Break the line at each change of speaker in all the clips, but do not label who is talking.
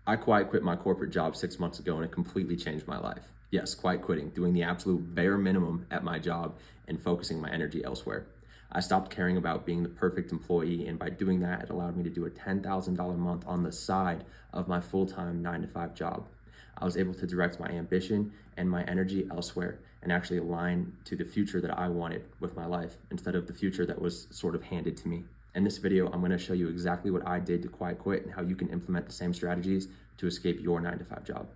I quiet quit my corporate job 6 months ago and it completely changed my life. Yes, quiet quitting, doing the absolute bare minimum at my job and focusing my energy elsewhere. I stopped caring about being the perfect employee, and by doing that, it allowed me to do a $10,000 month on the side of my full-time 9 to 5 job. I was able to direct my ambition and my energy elsewhere and actually align to the future that I wanted with my life instead of the future that was sort of handed to me. In this video, I'm going to show you exactly what I did to quiet quit and how you can implement the same strategies to escape your 9 to 5 job.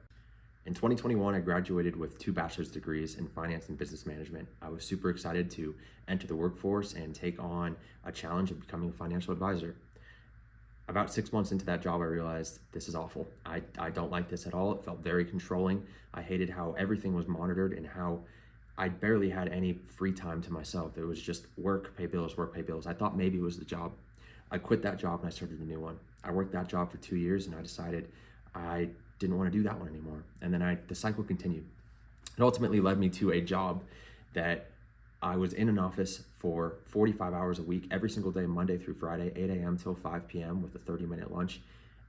In 2021, I graduated with 2 bachelor's degrees in finance and business management. I was super excited to enter the workforce and take on a challenge of becoming a financial advisor. About 6 months into that job, I realized this is awful. I don't like this at all. It felt very controlling. I hated how everything was monitored and how I barely had any free time to myself. It was just work, pay bills, work, pay bills. I thought maybe it was the job. I quit that job and I started a new one. I worked that job for 2 years and I decided I didn't want to do that one anymore. And then the cycle continued. It ultimately led me to a job that I was in an office for 45 hours a week, every single day, Monday through Friday, 8 a.m. till 5 p.m. with a 30-minute lunch.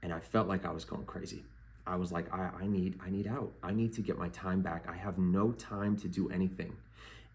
And I felt like I was going crazy. I was like, I need out. I need to get my time back. I have no time to do anything.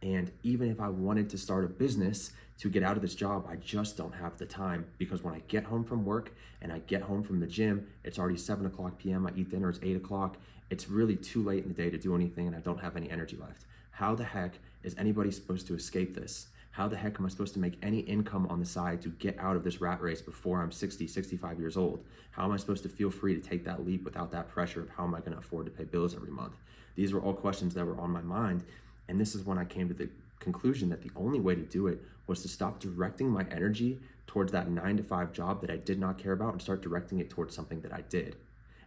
And even if I wanted to start a business to get out of this job, I just don't have the time, because when I get home from work and I get home from the gym, it's already 7 o'clock p.m. I eat dinner, it's 8 o'clock. It's really too late in the day to do anything and I don't have any energy left. How the heck is anybody supposed to escape this? How the heck am I supposed to make any income on the side to get out of this rat race before I'm 60, 65 years old? How am I supposed to feel free to take that leap without that pressure of how am I going to afford to pay bills every month? These were all questions that were on my mind. And this is when I came to the conclusion that the only way to do it was to stop directing my energy towards that 9 to 5 job that I did not care about and start directing it towards something that I did,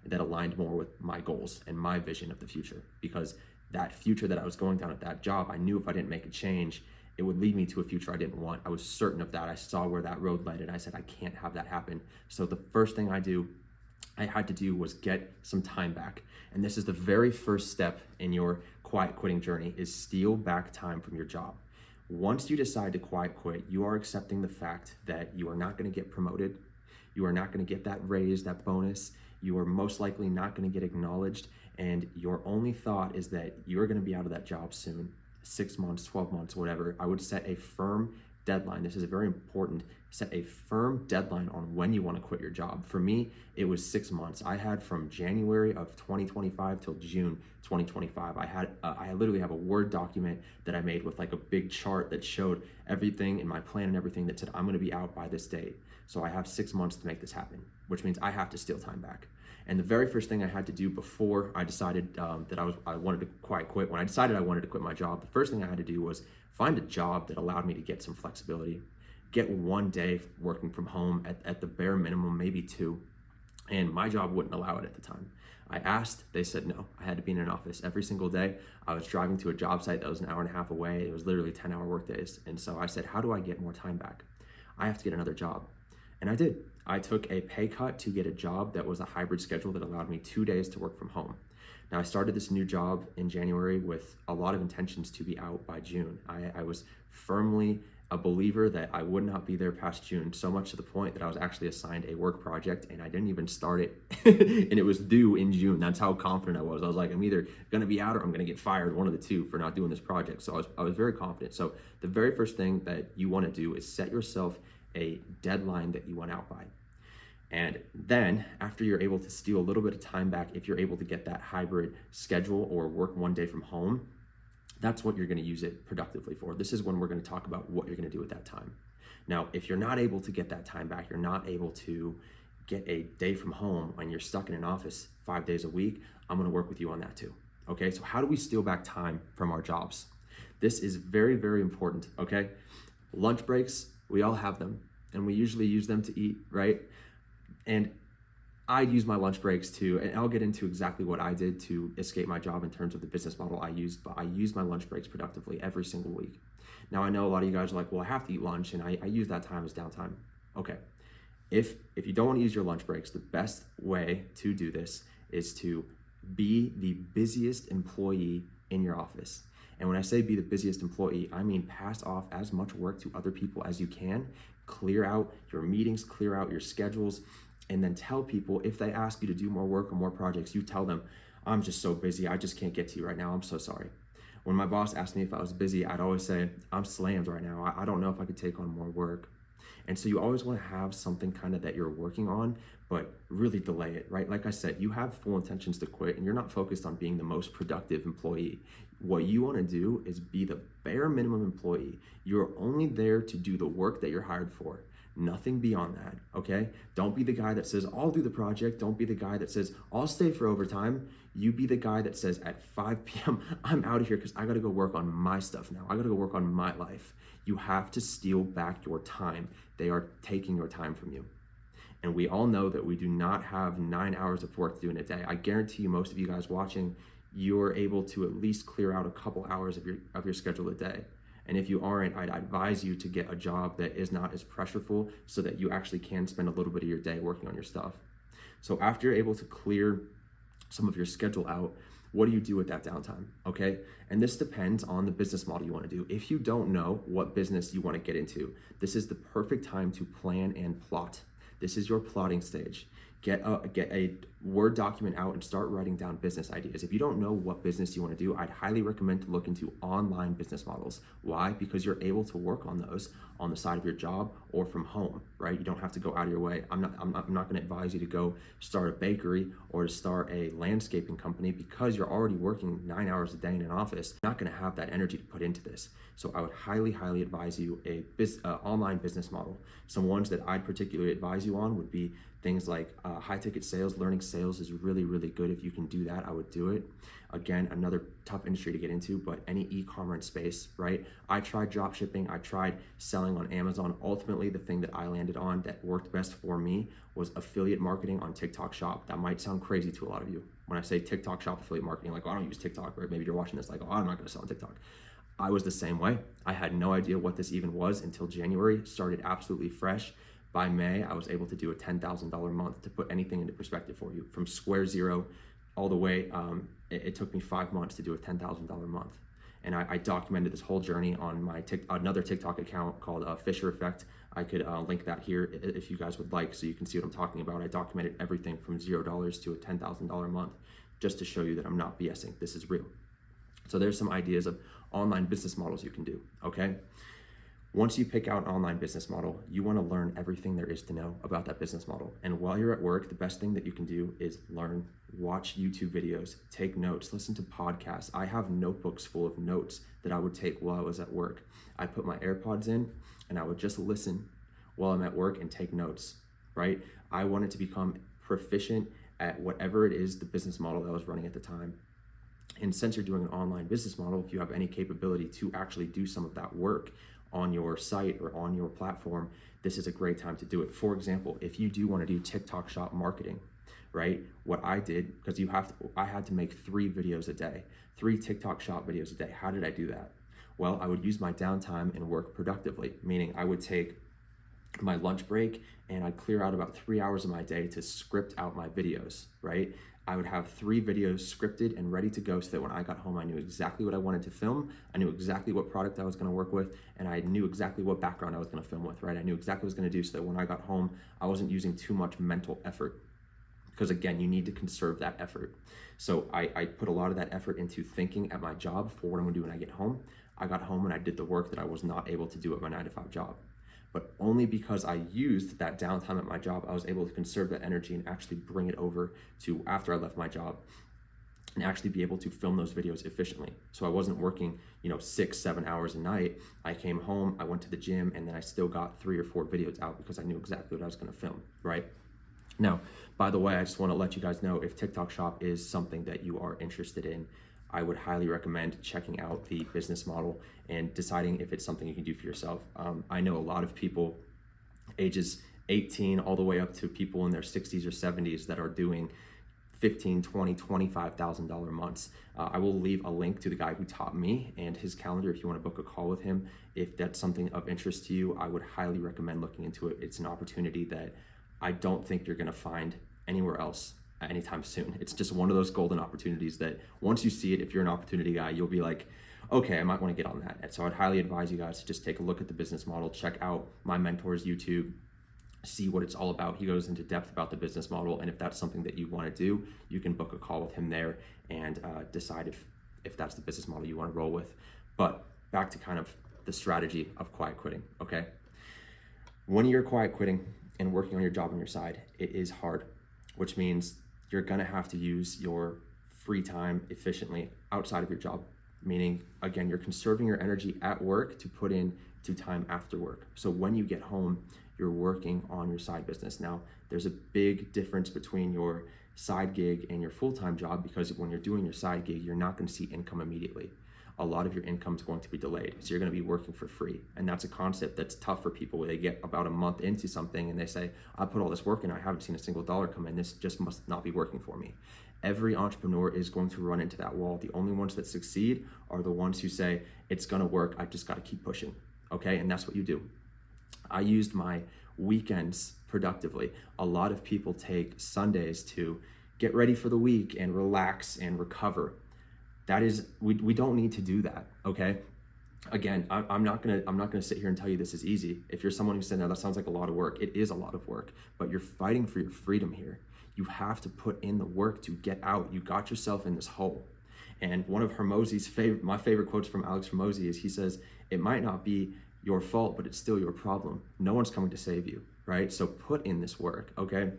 that aligned more with my goals and my vision of the future. Because that future that I was going down at that job, I knew if I didn't make a change, it would lead me to a future I didn't want. I was certain of that. I saw where that road led and I said, I can't have that happen. So the first thing I had to do was get some time back. And this is the very first step in your quiet quitting journey, is steal back time from your job. Once you decide to quiet quit, you are accepting the fact that you are not going to get promoted. You are not going to get that raise, that bonus. You are most likely not going to get acknowledged. And your only thought is that you're going to be out of that job soon, 6 months, 12 months, whatever. I would set a firm deadline. This is very important. Set a firm deadline on when you want to quit your job. For me, it was 6 months. I had from January of 2025 till June 2025. I literally have a Word document that I made with like a big chart that showed everything in my plan and everything that said I'm going to be out by this date. So I have 6 months to make this happen, which means I have to steal time back. And the very first thing I had to do before I decided that I wanted to quiet quit, when I decided I wanted to quit my job, the first thing I had to do was find a job that allowed me to get some flexibility, get 1 day working from home at the bare minimum, maybe 2. And my job wouldn't allow it at the time. I asked, they said no. I had to be in an office every single day. I was driving to a job site that was an hour and a half away. It was literally 10-hour workdays. And so I said, how do I get more time back? I have to get another job. And I did. I took a pay cut to get a job that was a hybrid schedule that allowed me 2 days to work from home. Now, I started this new job in January with a lot of intentions to be out by June. I was firmly a believer that I would not be there past June, so much to the point that I was actually assigned a work project and I didn't even start it and it was due in June. That's how confident I was. I was like, I'm either going to be out or I'm going to get fired, one of the two, for not doing this project. So I was very confident. So the very first thing that you want to do is set yourself a deadline that you want out by. And then after you're able to steal a little bit of time back, if you're able to get that hybrid schedule or work 1 day from home, that's what you're going to use it productively for. This is when we're going to talk about what you're going to do with that time. Now, if you're not able to get that time back, you're not able to get a day from home and you're stuck in an office 5 days a week, I'm going to work with you on that too. Okay, so how do we steal back time from our jobs? This is very, very important, okay? Lunch breaks, we all have them, and we usually use them to eat, right? And I use my lunch breaks and I'll get into exactly what I did to escape my job in terms of the business model I used, but I use my lunch breaks productively every single week. Now, I know a lot of you guys are like, well, I have to eat lunch, and I use that time as downtime. Okay, if you don't want to use your lunch breaks, the best way to do this is to be the busiest employee in your office. And when I say be the busiest employee, I mean pass off as much work to other people as you can. Clear out your meetings, clear out your schedules, And then tell people, if they ask you to do more work or more projects, you tell them, I'm just so busy, I just can't get to you right now, I'm so sorry. When my boss asked me if I was busy, I'd always say, I'm slammed right now, I don't know if I could take on more work. And so you always want to have something kind of that you're working on, but really delay it, right? Like I said, you have full intentions to quit and you're not focused on being the most productive employee. What you want to do is be the bare minimum employee. You're only there to do the work that you're hired for. Nothing beyond that, okay? Don't be the guy that says, I'll do the project. Don't be the guy that says, I'll stay for overtime. You be the guy that says, at 5 p.m., I'm out of here because I got to go work on my stuff now. I got to go work on my life. You have to steal back your time. They are taking your time from you. And we all know that we do not have 9 hours of work to do in a day. I guarantee you, most of you guys watching, you're able to at least clear out a couple hours of your schedule a day. And if you aren't, I'd advise you to get a job that is not as pressureful so that you actually can spend a little bit of your day working on your stuff. So after you're able to clear some of your schedule out, what do you do with that downtime, okay? And this depends on the business model you want to do. If you don't know what business you want to get into, this is the perfect time to plan and plot. This is your plotting stage. Get a Word document out and start writing down business ideas. If you don't know what business you want to do, I'd highly recommend to look into online business models. Why? Because you're able to work on those on the side of your job or from home, right? You don't have to go out of your way. I'm not going to advise you to go start a bakery or to start a landscaping company because you're already working 9 hours a day in an office. You're not going to have that energy to put into this. So I would highly advise you a online business model. Some ones that I'd particularly advise you on would be things like high ticket sales. Learning sales is really good. If you can do that, I would do it. Again, another tough industry to get into, but any e-commerce space, right? I tried drop shipping. I tried selling on Amazon. Ultimately, the thing that I landed on that worked best for me was affiliate marketing on TikTok Shop. That might sound crazy to a lot of you. When I say TikTok Shop affiliate marketing, like, oh, I don't use TikTok, right? Maybe you're watching this like, oh, I'm not going to sell on TikTok. I was the same way. I had no idea what this even was until January. Started absolutely fresh. By May, I was able to do a $10,000 month. To put anything into perspective for you, from square zero all the way, it took me 5 months to do a $10,000 month. And I documented this whole journey on my another TikTok account called Fisher Effect. I could link that here if you guys would like, so you can see what I'm talking about. I documented everything from $0 to a $10,000 month, just to show you that I'm not BSing. This is real. So there's some ideas of online business models you can do, okay? Once you pick out an online business model, you want to learn everything there is to know about that business model. And while you're at work, the best thing that you can do is learn, watch YouTube videos, take notes, listen to podcasts. I have notebooks full of notes that I would take while I was at work. I put my AirPods in and I would just listen while I'm at work and take notes, right? I wanted to become proficient at whatever it is the business model that I was running at the time. And since you're doing an online business model, if you have any capability to actually do some of that work on your site or on your platform, this is a great time to do it. For example, if you do want to do TikTok Shop marketing, right? What I did, because I had to make 3 videos a day, 3 TikTok Shop videos a day. How did I do that? Well, I would use my downtime and work productively, meaning I would take my lunch break and I'd clear out about 3 hours of my day to script out my videos, right? I would have 3 videos scripted and ready to go so that when I got home, I knew exactly what I wanted to film. I knew exactly what product I was going to work with, and I knew exactly what background I was going to film with, right? I knew exactly what I was going to do so that when I got home, I wasn't using too much mental effort. Because again, you need to conserve that effort. So I put a lot of that effort into thinking at my job for what I'm going to do when I get home. I got home and I did the work that I was not able to do at my 9-to-5 job. But only because I used that downtime at my job, I was able to conserve that energy and actually bring it over to after I left my job and actually be able to film those videos efficiently. So I wasn't working, 6-7 hours a night. I came home, I went to the gym, and then I still got 3 or 4 videos out because I knew exactly what I was going to film, right? Now, by the way, I just want to let you guys know, if TikTok Shop is something that you are interested in, I would highly recommend checking out the business model and deciding if it's something you can do for yourself. I know a lot of people ages 18 all the way up to people in their 60s or 70s that are doing $15,000, $20,000, $25,000 months. I will leave a link to the guy who taught me and his calendar if you want to book a call with him. If that's something of interest to you, I would highly recommend looking into it. It's an opportunity that I don't think you're going to find anywhere else anytime soon. It's just one of those golden opportunities that once you see it, if you're an opportunity guy, you'll be like, okay, I might want to get on that. And so I'd highly advise you guys to just take a look at the business model, check out my mentor's YouTube, see what it's all about. He goes into depth about the business model, and if that's something that you want to do, you can book a call with him there and decide if that's the business model you want to roll with. But back to kind of the strategy of quiet quitting, okay? When you're quiet quitting and working on your job on your side, it is hard, which means you're gonna have to use your free time efficiently outside of your job. Meaning, again, you're conserving your energy at work to put in to time after work. So when you get home, you're working on your side business. Now, there's a big difference between your side gig and your full-time job, because when you're doing your side gig, you're not gonna see income immediately. A lot of your income is going to be delayed. So you're gonna be working for free. And that's a concept that's tough for people, where they get about a month into something and they say, I put all this work in, I haven't seen a single dollar come in. This just must not be working for me. Every entrepreneur is going to run into that wall. The only ones that succeed are the ones who say, it's gonna work, I just gotta keep pushing, okay? And that's what you do. I used my weekends productively. A lot of people take Sundays to get ready for the week and relax and recover. That is, we don't need to do that, okay? Again, I'm not gonna sit here and tell you this is easy. If you're someone who said, no, that sounds like a lot of work, it is a lot of work, but you're fighting for your freedom here. You have to put in the work to get out. You got yourself in this hole. And one of my favorite quotes from Alex Hormozi is, he says, it might not be your fault, but it's still your problem. No one's coming to save you, right? So put in this work, okay?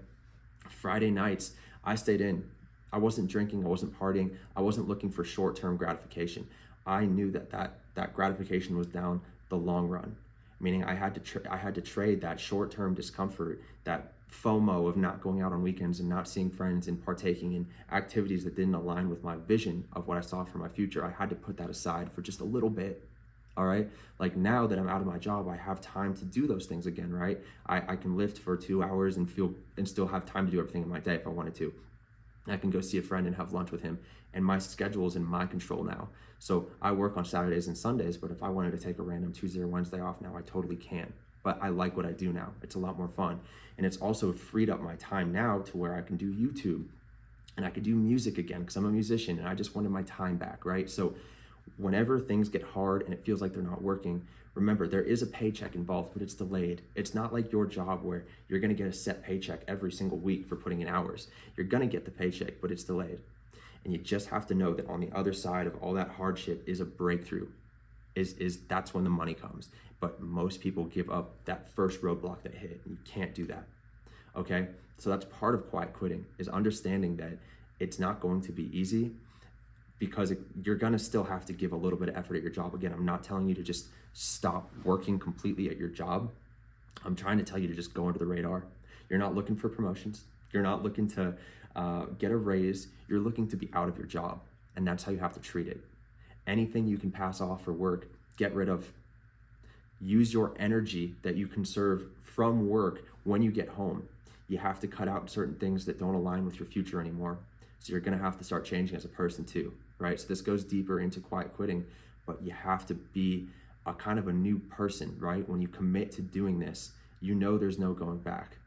Friday nights, I stayed in. I wasn't drinking, I wasn't partying, I wasn't looking for short-term gratification. I knew that gratification was down the long run, meaning I had to trade that short-term discomfort, that FOMO of not going out on weekends and not seeing friends and partaking in activities that didn't align with my vision of what I saw for my future. I had to put that aside for just a little bit. All right. Like, now that I'm out of my job, I have time to do those things again, right? I can lift for 2 hours and still have time to do everything in my day if I wanted to. I can go see a friend and have lunch with him, and my schedule is in my control now. So I work on Saturdays and Sundays, but if I wanted to take a random Tuesday or Wednesday off now, I totally can. But I like what I do now. It's a lot more fun. And it's also freed up my time now to where I can do YouTube and I could do music again, because I'm a musician and I just wanted my time back, right? So whenever things get hard and it feels like they're not working, remember, there is a paycheck involved, but it's delayed. It's not like your job where you're gonna get a set paycheck every single week for putting in hours. You're gonna get the paycheck, but it's delayed. And you just have to know that on the other side of all that hardship is a breakthrough. That's when the money comes. But most people give up that first roadblock that hit. You can't do that, okay? So that's part of quiet quitting, is understanding that it's not going to be easy, because you're gonna still have to give a little bit of effort at your job. Again, I'm not telling you to just stop working completely at your job. I'm trying to tell you to just go under the radar. You're not looking for promotions. You're not looking to get a raise. You're looking to be out of your job. And that's how you have to treat it. Anything you can pass off for work, get rid of. Use your energy that you conserve from work when you get home. You have to cut out certain things that don't align with your future anymore. So you're gonna have to start changing as a person too, right? So this goes deeper into quiet quitting, but you have to be a kind of a new person, right? When you commit to doing this, you know there's no going back,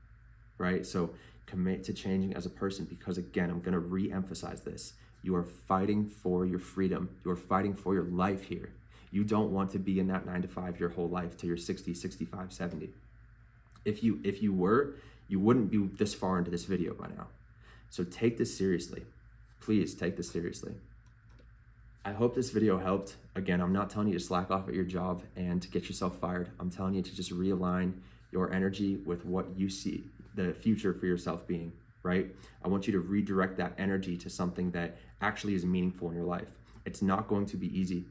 right? So commit to changing as a person, because again, I'm gonna re-emphasize this. You are fighting for your freedom. You are fighting for your life here. You don't want to be in that 9 to 5 your whole life till you're 60, 65, 70. If you were, you wouldn't be this far into this video by now. So take this seriously. Please take this seriously. I hope this video helped. Again, I'm not telling you to slack off at your job and to get yourself fired. I'm telling you to just realign your energy with what you see the future for yourself being, right? I want you to redirect that energy to something that actually is meaningful in your life. It's not going to be easy,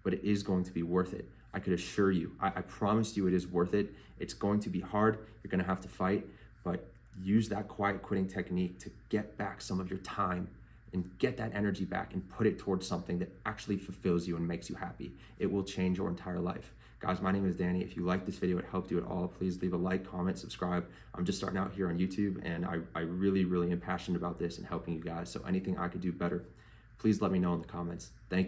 but it is going to be worth it. I could assure you, I promise you it is worth it. It's going to be hard. You're gonna have to fight, but use that quiet quitting technique to get back some of your time and get that energy back and put it towards something that actually fulfills you and makes you happy. It will change your entire life. Guys, my name is Danny. If you like this video, it helped you at all, please leave a like, comment, subscribe. I'm just starting out here on YouTube, and I really, really am passionate about this and helping you guys. So anything I could do better, please let me know in the comments. Thank you.